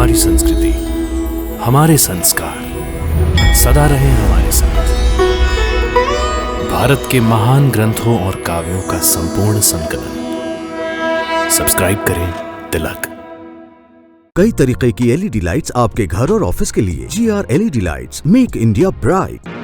हमारी संस्कृति, हमारे संस्कार सदा रहे हमारे साथ। भारत के महान ग्रंथों और काव्यों का संपूर्ण संकलन। सब्सक्राइब करें तिलक। कई तरीके की एलईडी लाइट्स आपके घर और ऑफिस के लिए। GR LED lights, make India bright.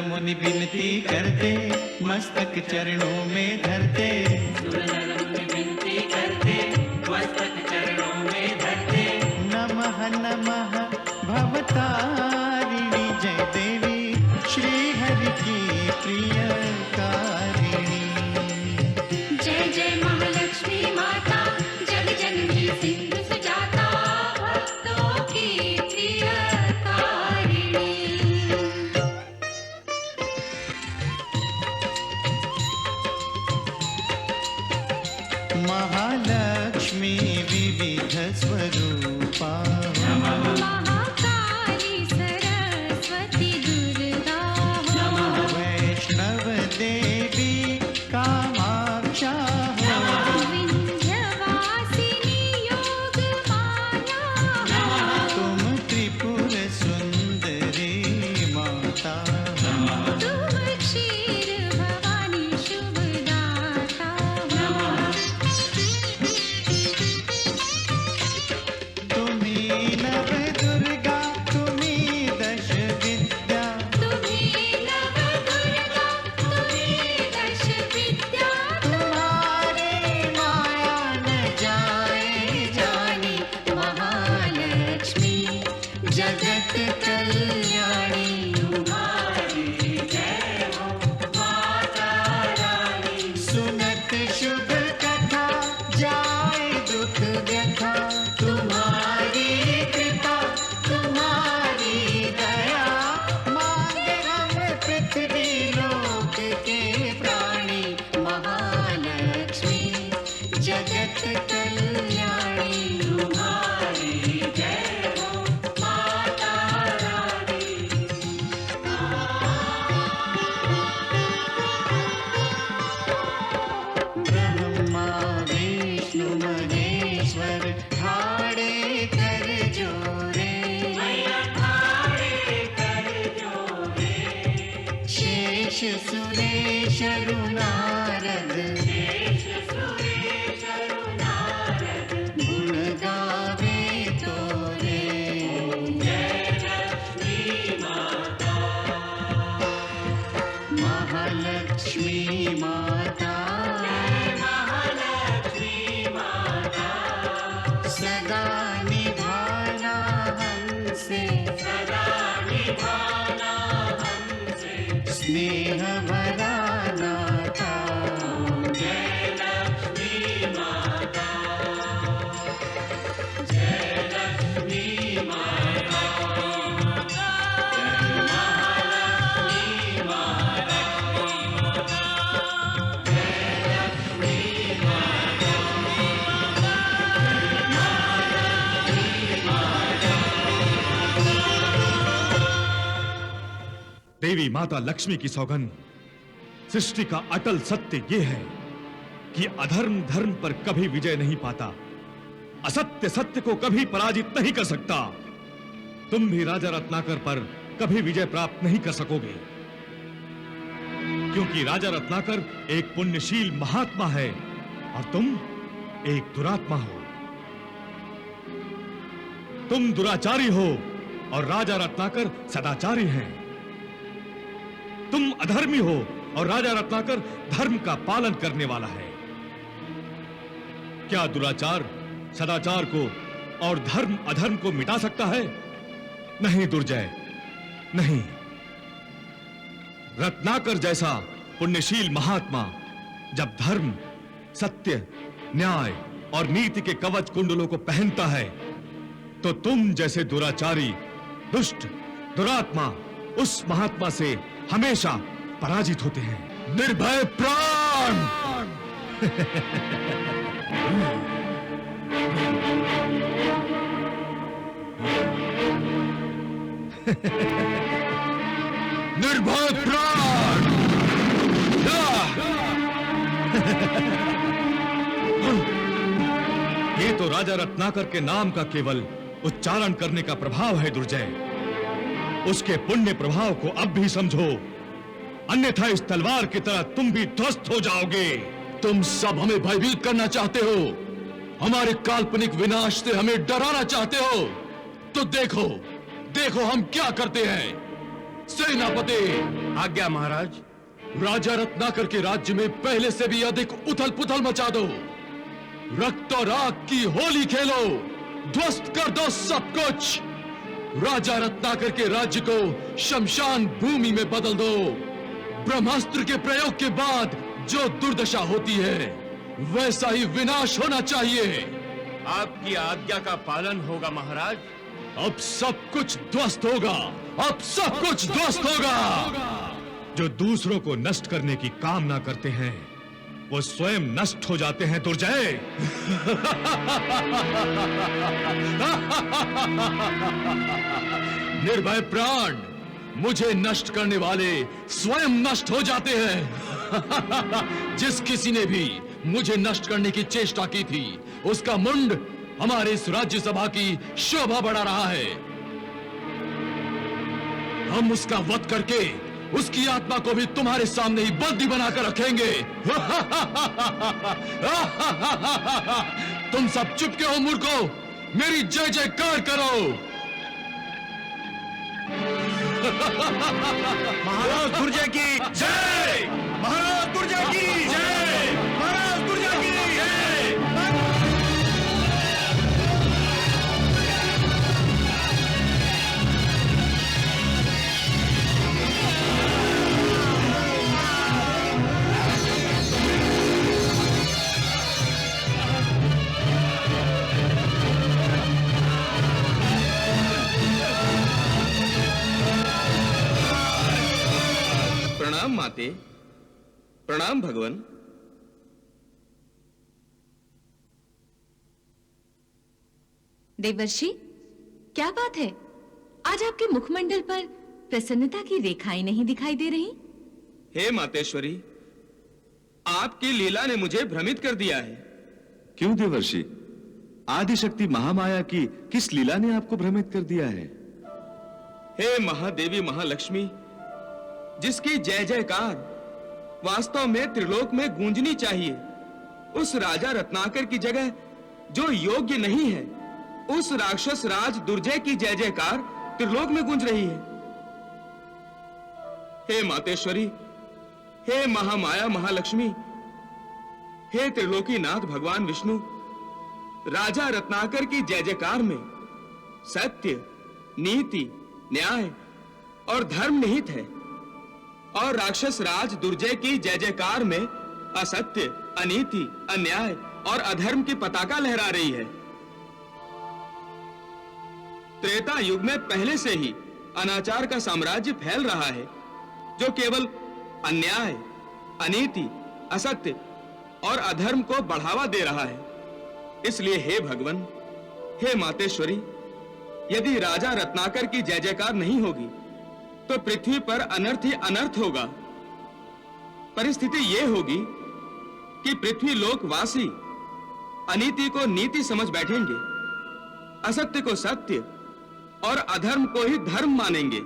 मुनि विनती करते, मस्तक चरणों में धरते। विनती करते, मस्तक चरणों में धरते। नमः नमः भवतारिणी जय देवी, श्री हरि की प्रियकारिणी। जय जय महालक्ष्मी माता, जग जननी सिंधु सुजाता, भक्तों की प्रियकारिणी। महालक्ष्मी विविध स्वरूपा, महाकाली सरस्वती दुर्गा, वैष्णव देवी कामाक्षा, विंध्यवासिनी योग माया, तुम त्रिपुर सुंदरी माता। तुम क्षीर भवानी शुभदाता। तुम्ही नव दुर्गा, तुम्ही दश विद्या। तुम्ही नव दुर्गा, तुम्ही दश विद्या। तुम्हारी माया न जाए जानी, महालक्ष्मी जगत कल्याणी। सुनत शुभ कथा, जाए दुख व्यथा। तुम्हारी कृपा, तुम्हारी दया, मांगे हम पृथ्वी लोक के प्राणी। महालक्ष्मी जगत कल्याणी। तुम्हारी जय हो माता रानी। ब्रह्मा विष्णु महेश्वर, ठाड़े कर जोरे। शेष सुरेश नारद, गुण गावे तोरे। महालक्ष्मी माता, सदा निभाना हमसे, स्नेह भरा नाता। जय लक्ष्मी माता, जय लक्ष्मी माता। देवी माता लक्ष्मी की सौगंध, सृष्टि का अटल सत्य यह है कि अधर्म धर्म पर कभी विजय नहीं पाता, असत्य सत्य को कभी पराजित नहीं कर सकता। तुम भी राजा रत्नाकर पर कभी विजय प्राप्त नहीं कर सकोगे, क्योंकि राजा रत्नाकर एक पुण्यशील महात्मा है और तुम एक दुरात्मा हो। तुम दुराचारी हो और राजा रत्नाकर सदाचारी हैं। तुम अधर्मी हो और राजा रत्नाकर धर्म का पालन करने वाला है। क्या दुराचार सदाचार को और धर्म अधर्म को मिटा सकता है? नहीं दुर्जय, नहीं। रत्नाकर जैसा पुण्यशील महात्मा जब धर्म, सत्य, न्याय और नीति के कवच कुंडलों को पहनता है, तो तुम जैसे दुराचारी, दुष्ट, दुरात्मा उस महात्मा से हमेशा पराजित होते हैं। निर्भय प्राण! निर्भय प्राण! ये तो राजा रत्नाकर के नाम का केवल उच्चारण करने का प्रभाव है दुर्जय। उसके पुण्य प्रभाव को अब भी समझो, अन्यथा इस तलवार की तरह तुम भी ध्वस्त हो जाओगे। तुम सब हमें भयभीत करना चाहते हो, हमारे काल्पनिक विनाश से हमें डराना चाहते हो, तो देखो देखो हम क्या करते हैं। सेनापति! आज्ञा महाराज। राजा रत्नाकर के राज्य में पहले से भी अधिक उथल पुथल मचा दो, रक्त और आग की होली खेलो, ध्वस्त कर दो सब कुछ। राजा रत्नाकर के राज्य को शमशान भूमि में बदल दो। ब्रह्मास्त्र के प्रयोग के बाद जो दुर्दशा होती है, वैसा ही विनाश होना चाहिए। आपकी आज्ञा का पालन होगा महाराज। अब सब कुछ ध्वस्त होगा, अब सब कुछ ध्वस्त होगा। जो दूसरों को नष्ट करने की कामना करते हैं, वो स्वयं नष्ट हो जाते हैं दुर्जय। निर्भय प्राण! मुझे नष्ट करने वाले स्वयं नष्ट हो जाते हैं। जिस किसी ने भी मुझे नष्ट करने की चेष्टा की थी, उसका मुंड हमारे इस राज्यसभा की शोभा बढ़ा रहा है। हम उसका वध करके उसकी आत्मा को भी तुम्हारे सामने ही बंदी बनाकर रखेंगे। तुम सब चुप क्यों हो मूर्खों? मेरी जय जयकार करो। महाराज दुर्जय की जय! महाराज दुर्जय की जय! महाराज दुर्जय की जय! प्रणाम माते, प्रणाम भगवान। देवर्षि, क्या बात है? आज आपके मुखमंडल पर प्रसन्नता की रेखाएं नहीं दिखाई दे रही। हे मातेश्वरी, आपकी लीला ने मुझे भ्रमित कर दिया है। क्यों देवर्षि? आदिशक्ति महामाया की किस लीला ने आपको भ्रमित कर दिया है? हे महादेवी महालक्ष्मी, जिसकी जय जयकार वास्तव में त्रिलोक में गूंजनी चाहिए, उस राजा रत्नाकर की जगह जो योग्य नहीं है, उस राक्षस राज दुर्जय की जय जयकार त्रिलोक में गूंज रही है। हे मातेश्वरी, हे महामाया महालक्ष्मी, हे त्रिलोकीनाथ भगवान विष्णु, राजा रत्नाकर की जय जयकार में सत्य, नीति, न्याय और धर्म निहित है, और राक्षस राज दुर्जय की जय जयकार में असत्य, अनीति, अन्याय और अधर्म की पताका लहरा रही है। त्रेता युग में पहले से ही अनाचार का साम्राज्य फैल रहा है, जो केवल अन्याय, अनीति, असत्य और अधर्म को बढ़ावा दे रहा है। इसलिए हे भगवान, हे मातेश्वरी, यदि राजा रत्नाकर की जय जयकार नहीं होगी, तो पृथ्वी पर अनर्थ ही अनर्थ होगा। परिस्थिति यह होगी कि पृथ्वी लोकवासी अनीति को नीति समझ बैठेंगे, असत्य को सत्य और अधर्म को ही धर्म मानेंगे।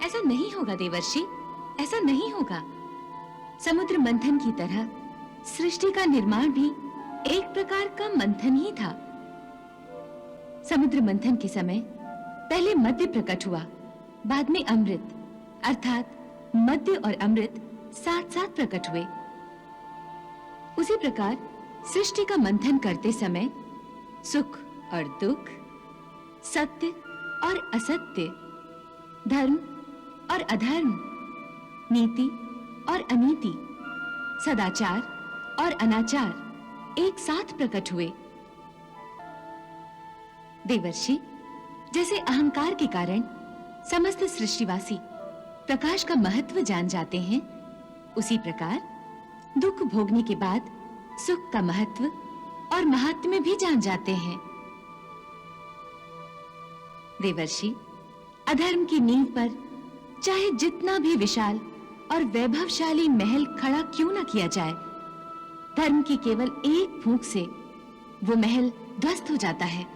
ऐसा नहीं होगा देवर्षि, ऐसा नहीं होगा। समुद्र मंथन की तरह सृष्टि का निर्माण भी एक प्रकार का मंथन ही था। समुद्र मंथन के समय पहले मद्य प्रकट हुआ, बाद में अमृत, अर्थात मद्य और अमृत साथ साथ प्रकट हुए। उसी प्रकार सृष्टि का मंथन करते समय सुख और दुख, सत्य और असत्य, धर्म और अधर्म, नीति और अनीति, सदाचार और अनाचार एक साथ प्रकट हुए। देवर्षि, जैसे अहंकार के कारण समस्त सृष्टिवासी प्रकाश का महत्व जान जाते हैं, उसी प्रकार दुख भोगने के बाद सुख का महत्व और महात्म्य भी जान जाते हैं। देवर्षि, अधर्म की नींव पर चाहे जितना भी विशाल और वैभवशाली महल खड़ा क्यों न किया जाए, धर्म की केवल एक फूंक से वो महल ध्वस्त हो जाता है।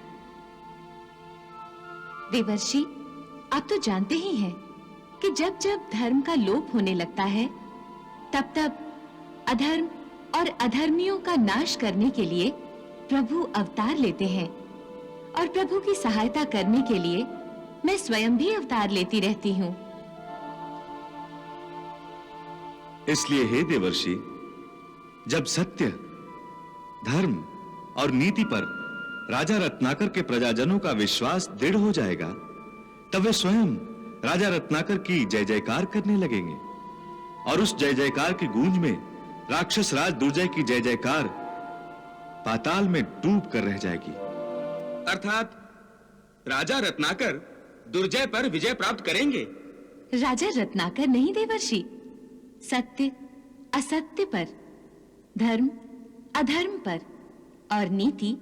देवर्षि, आप तो जानते ही हैं कि जब जब धर्म का लोप होने लगता है, तब तब अधर्म और अधर्मियों का नाश करने के लिए प्रभु अवतार लेते हैं, और प्रभु की सहायता करने के लिए मैं स्वयं भी अवतार लेती रहती हूँ। इसलिए हे देवर्षि, जब सत्य, धर्म और नीति पर राजा रत्नाकर के प्रजाजनों का विश्वास दृढ़ हो जाएगा, तब वे स्वयं राजा रत्नाकर की जय जयकार करने लगेंगे, और उस जय जयकार की गूंज में राक्षस राज दुर्जय की जय जयकार पाताल में डूब कर रह जाएगी। अर्थात राजा रत्नाकर दुर्जय पर विजय प्राप्त करेंगे। राजा रत्नाकर नहीं देवर्षि, सत्य असत्य पर, धर्म अधर्म पर और नीति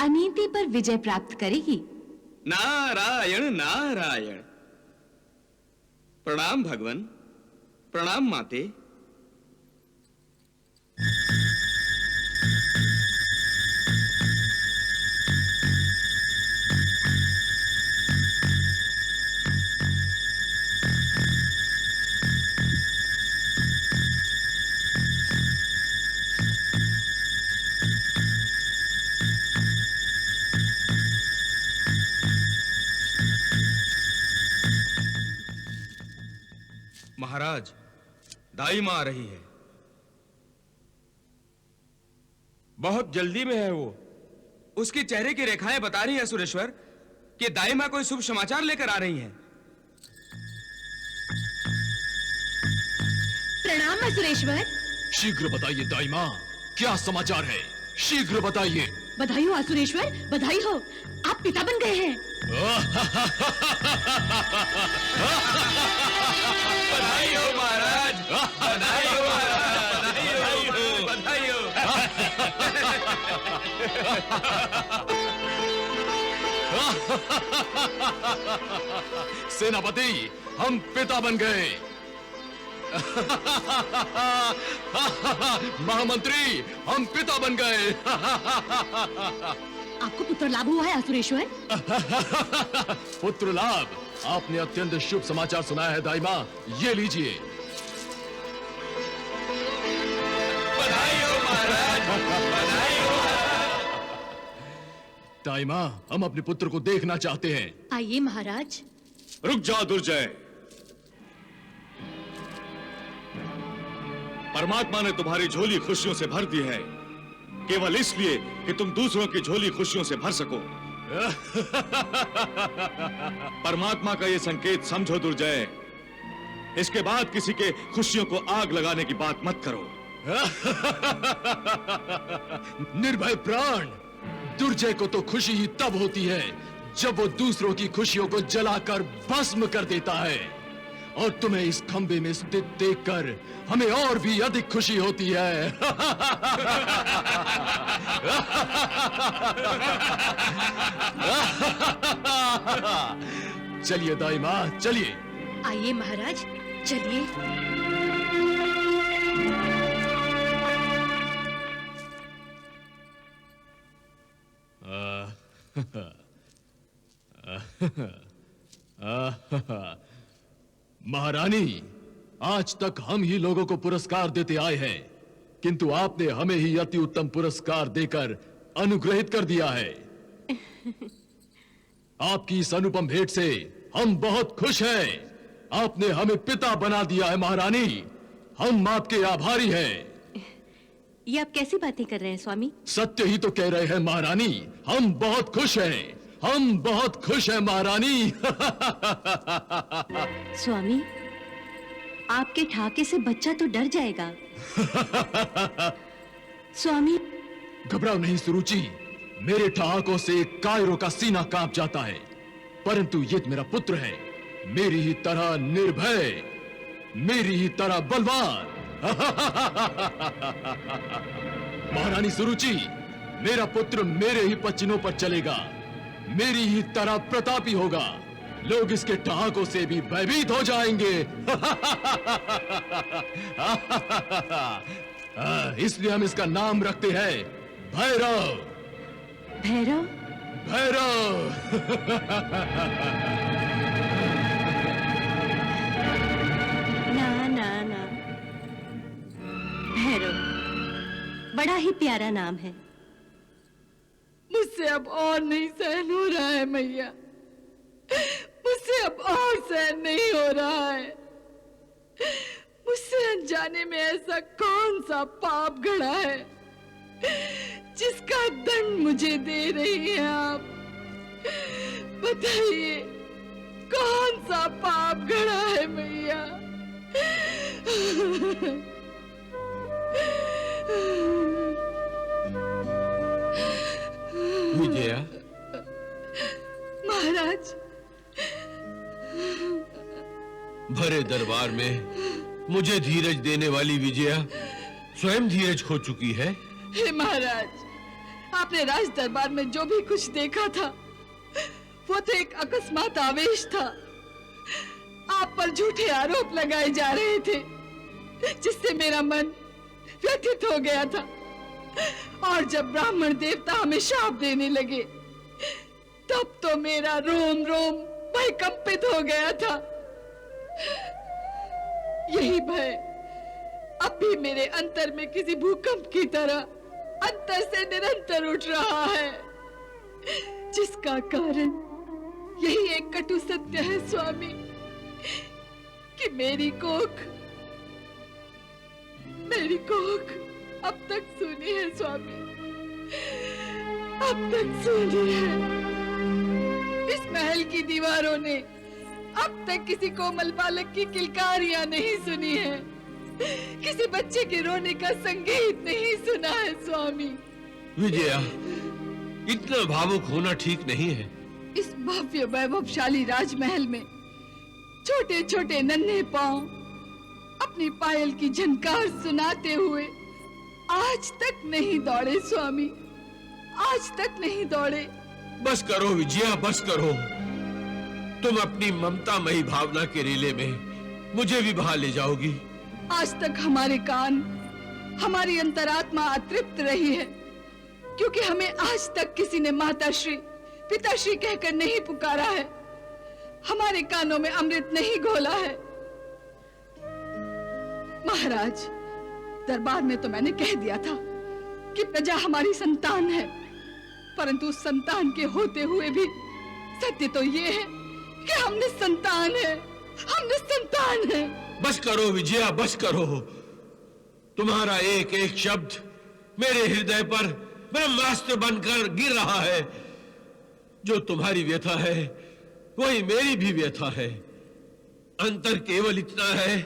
अनीति पर विजय प्राप्त करेगी। नारायण नारायण। प्रणाम भगवन, प्रणाम माते। महाराज, दाई मां आ रही है। बहुत जल्दी में है वो। उसके चेहरे की रेखाएं बता रही है सुरेश्वर कि दाई मां कोई शुभ समाचार लेकर आ रही हैं। प्रणाम असुरेश्वर। शीघ्र बताइए दाई मां, क्या समाचार है? शीघ्र बताइए। बधाई हो असुरेश्वर, बधाई हो, आप पिता बन गए हैं। बधाई हो महाराज, बधाई हो महाराज, बधाई हो, बधाई हो। सेनापति, हम पिता बन गए। महामंत्री, हम पिता बन गए। आपको पुत्र लाभ हुआ है असुरेश्वर? पुत्र लाभ? आपने अत्यंत शुभ समाचार सुनाया है दाई मां, ये लीजिए। बधाई हो महाराज, बधाई हो। दाई मां, हम अपने पुत्र को देखना चाहते हैं। आइए महाराज। रुक जाओ दुर्जय। परमात्मा ने तुम्हारी झोली खुशियों से भर दी है, केवल इसलिए कि तुम दूसरों की झोली खुशियों से भर सको। परमात्मा का यह संकेत समझो दुर्जय। इसके बाद किसी के खुशियों को आग लगाने की बात मत करो। निर्भय प्राण, दुर्जय को तो खुशी ही तब होती है जब वो दूसरों की खुशियों को जलाकर भस्म कर देता है, और तुम्हें इस खंबे में स्थित देखकर हमें और भी अधिक खुशी होती है। चलिए दाई मां, चलिए। आइए महाराज, चलिए। महारानी, आज तक हम ही लोगों को पुरस्कार देते आए हैं, किंतु आपने हमें ही अति उत्तम पुरस्कार देकर अनुग्रहित कर दिया है। आपकी इस अनुपम भेंट से हम बहुत खुश हैं। आपने हमें पिता बना दिया है महारानी, हम आपके आभारी हैं। ये आप कैसी बातें कर रहे हैं स्वामी? सत्य ही तो कह रहे हैं महारानी, हम बहुत खुश हैं, हम बहुत खुश हैं महारानी। स्वामी, आपके ठाके से बच्चा तो डर जाएगा। स्वामी, घबराओ नहीं सुरुचि, मेरे ठहाकों से कायरों का सीना कांप जाता है, परंतु ये मेरा पुत्र है, मेरी ही तरह निर्भय, मेरी ही तरह बलवान। महारानी सुरुचि, मेरा पुत्र मेरे ही पचिनों पर चलेगा, मेरी ही तरह प्रतापी होगा, लोग इसके ठहाकों से भी भयभीत हो जाएंगे। इसलिए हम इसका नाम रखते हैं भैरव। भैरव? भैरव। ना ना ना, भैरव बड़ा ही प्यारा नाम है। मुझसे अब और नहीं सहन हो रहा है मैया, मुझसे अब और सहन नहीं हो रहा है। मुझसे अनजाने में ऐसा कौन सा पाप घड़ा है जिसका दंड मुझे दे रही हैं आप? बताइए, कौन सा पाप घड़ा है मैया? विजया। महाराज, भरे दरबार में मुझे धीरज देने वाली विजया स्वयं धीरज खो चुकी है। हे महाराज, आपने राज दरबार में जो भी कुछ देखा था वो तो एक अकस्मात आवेश था। आप पर झूठे आरोप लगाए जा रहे थे जिससे मेरा मन व्यथित हो गया था, और जब ब्राह्मण देवता हमें शाप देने लगे तब तो मेरा रोम रोम भय कंपित हो गया था। यही भय अब भी मेरे अंतर में किसी भूकंप की तरह अंतर से निरंतर उठ रहा है, जिसका कारण यही एक कटु सत्य है स्वामी कि मेरी कोख अब तक सूनी है स्वामी, अब तक सूनी है। इस महल की दीवारों ने अब तक किसी कोमल बालक की किलकारियां नहीं सुनी है, किसी बच्चे के रोने का संगीत नहीं सुना है स्वामी। विजया, इतना भावुक होना ठीक नहीं है। इस भव्य वैभवशाली राजमहल में छोटे छोटे नन्हे पांव अपनी पायल की झनकार सुनाते हुए आज तक नहीं दौड़े स्वामी, आज तक नहीं दौड़े। बस करो विजया, बस करो। तुम अपनी ममतामयी भावना के रीले में मुझे भी बहा ले जाओगी। आज तक हमारे कान, हमारी अंतरात्मा अतृप्त रही है, क्योंकि हमें आज तक किसी ने माताश्री, पिताश्री कहकर नहीं पुकारा है, हमारे कानों में अमृत नहीं घोला है। महाराज, दरबार में तो मैंने कह दिया था कि प्रजा हमारी संतान है, परंतु उस संतान के होते हुए भी सत्य तो ये है कि हम निसंतान हैं, हम निसंतान हैं। बस करो विजया, बस करो। तुम्हारा एक एक शब्द मेरे हृदय पर ब्रह्मास्त्र बनकर गिर रहा है। जो तुम्हारी व्यथा है वही मेरी भी व्यथा है। अंतर केवल इतना है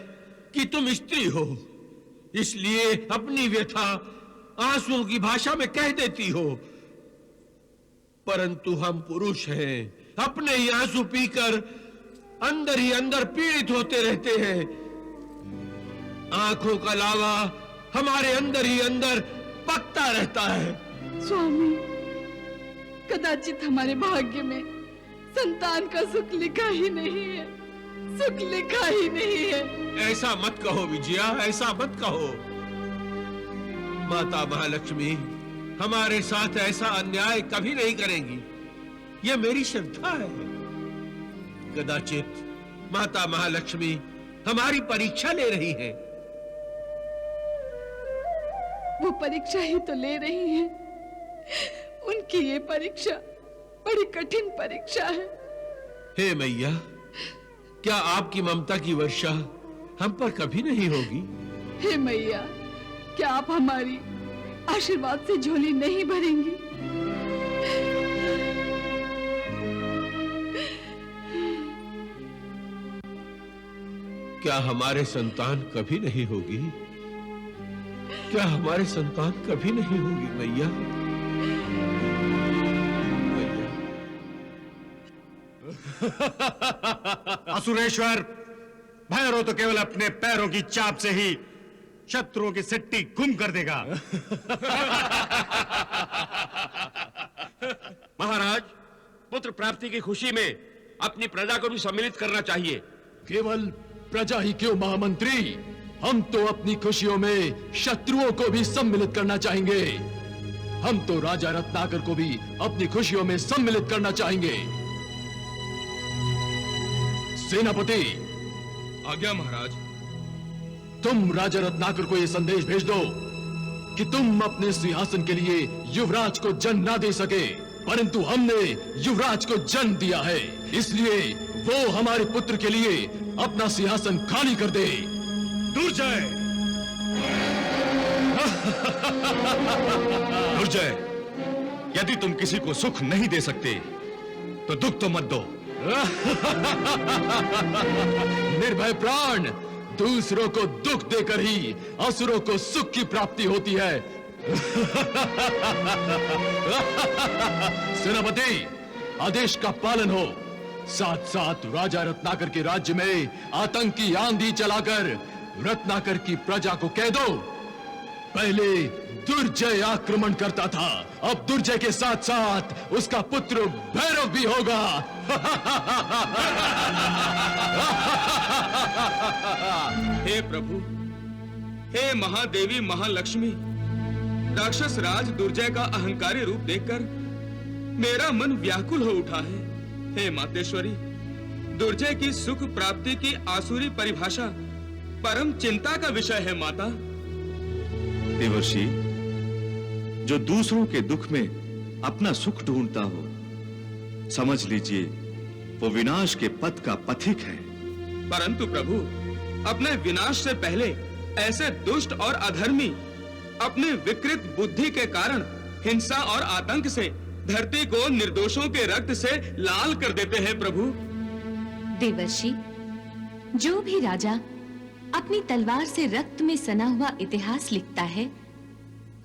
कि तुम स्त्री हो, इसलिए अपनी व्यथा आंसुओं की भाषा में कह देती हो, परंतु हम पुरुष हैं, अपने ही आंसू पीकर अंदर ही अंदर पीड़ित होते रहते हैं। आंखों का लावा हमारे अंदर ही अंदर पकता रहता है। स्वामी, कदाचित हमारे भाग्य में संतान का सुख लिखा ही नहीं है। सुख लिखा ही नहीं है। ऐसा मत कहो विजया, ऐसा मत कहो। माता महालक्ष्मी हमारे साथ ऐसा अन्याय कभी नहीं करेंगी, ये मेरी श्रद्धा है। कदाचित माता महालक्ष्मी हमारी परीक्षा ले रही है। वो परीक्षा ही तो ले रही है। उनकी ये परीक्षा बड़ी कठिन परीक्षा है। हे मैया, क्या आपकी ममता की वर्षा हम पर कभी नहीं होगी? हे मैया, क्या आप हमारी आशीर्वाद से झोली नहीं भरेंगी? क्या हमारे संतान कभी नहीं होगी? क्या हमारे संतान कभी नहीं होगी मैया? असुरेश्वर, भैरव तो केवल अपने पैरों की चाप से ही शत्रुओं की सिट्टी गुम कर देगा। महाराज, पुत्र प्राप्ति की खुशी में अपनी प्रजा को भी सम्मिलित करना चाहिए। केवल प्रजा ही क्यों महामंत्री, हम तो अपनी खुशियों में शत्रुओं को भी सम्मिलित करना चाहेंगे। हम तो राजा रत्नाकर को भी अपनी खुशियों में सम्मिलित करना चाहेंगे। सेनापति, आज्ञा महाराज। तुम राजा रत्नाकर को यह संदेश भेज दो कि तुम अपने सिंहासन के लिए युवराज को जन्म ना दे सके, परंतु हमने युवराज को जन्म दिया है, इसलिए वो हमारे पुत्र के लिए अपना सिंहासन खाली कर दे। दुर्जय, दुर्जय, यदि तुम किसी को सुख नहीं दे सकते तो दुख तो मत दो। निर्भय प्राण, दूसरों को दुख देकर ही असुरों को सुख की प्राप्ति होती है। सेनापति, आदेश का पालन हो। साथ साथ राजा रत्नाकर के राज्य में आतंकी आंधी चलाकर रत्नाकर की प्रजा को कह दो, पहले दुर्जय आक्रमण करता था, अब दुर्जय के साथ साथ उसका पुत्र भैरव भी होगा। हे प्रभु, हे महादेवी महालक्ष्मी, राक्षस राज दुर्जय का अहंकारी रूप देखकर मेरा मन व्याकुल हो उठा है। हे मातेश्वरी, दुर्जय की सुख प्राप्ति की आसुरी परिभाषा परम चिंता का विषय है। माता देवर्षि, जो दूसरों के दुख में अपना सुख ढूंढता हो, समझ लीजिए वो विनाश के पथ का पथिक है। परंतु प्रभु, अपने विनाश से पहले ऐसे दुष्ट और अधर्मी अपने विकृत बुद्धि के कारण हिंसा और आतंक से धरती को निर्दोषों के रक्त से लाल कर देते हैं। प्रभु देवर्षि, जो भी राजा अपनी तलवार से रक्त में सना हुआ इतिहास लिखता है,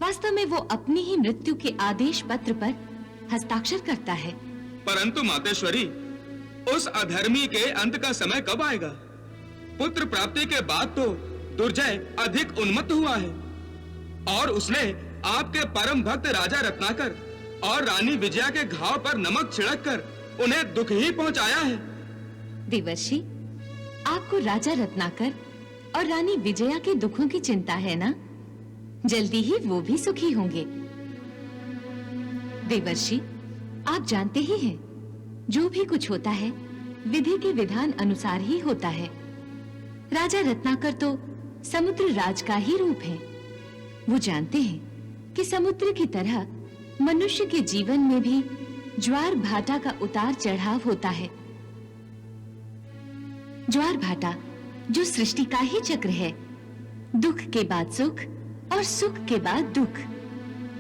वास्तव में वो अपनी ही मृत्यु के आदेश पत्र पर हस्ताक्षर करता है। परंतु मातेश्वरी, उस अधर्मी के अंत का समय कब आएगा? पुत्र प्राप्ति के बाद तो दुर्जय अधिक उन्मत्त हुआ है और उसने आपके परम भक्त राजा रत्नाकर और रानी विजया के घाव पर नमक छिड़ककर उन्हें दुख ही पहुंचाया है। देवर्षि, आपको राजा रत्नाकर और रानी विजया के दुखों की चिंता है ना? जल्दी ही वो भी सुखी होंगे। देवर्षि, आप जानते ही हैं, जो भी कुछ होता है विधि के विधान अनुसार ही होता है। राजा रत्नाकर तो समुद्र राज का ही रूप है। वो जानते हैं कि समुद्र की तरह मनुष्य के जीवन में भी ज्वार भाटा का उतार चढ़ाव होता है। ज्वार भाटा जो सृष्टि का ही चक्र है, दुख के बाद सुख और सुख के बाद दुख।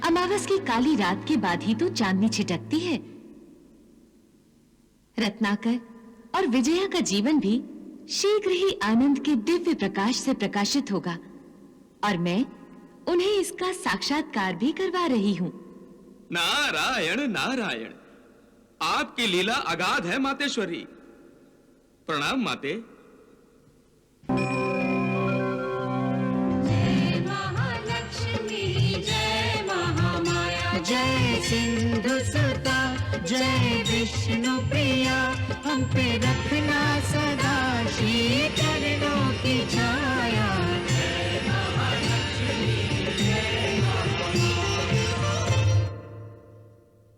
अमावस की काली रात के बाद ही तो चांदनी छिटकती है। रत्नाकर और विजया का जीवन भी शीघ्र ही आनंद के दिव्य प्रकाश से प्रकाशित होगा और मैं उन्हें इसका साक्षात्कार भी करवा रही हूँ। नारायण नारायण, आपकी लीला अगाध है मातेश्वरी। प्रणाम माते। जय महालक्ष्मी, जय महामाया, जय सिंधु सुता, जय विष्णु प्रिया, हम पे रखना सदा श्री चरणों की छाया।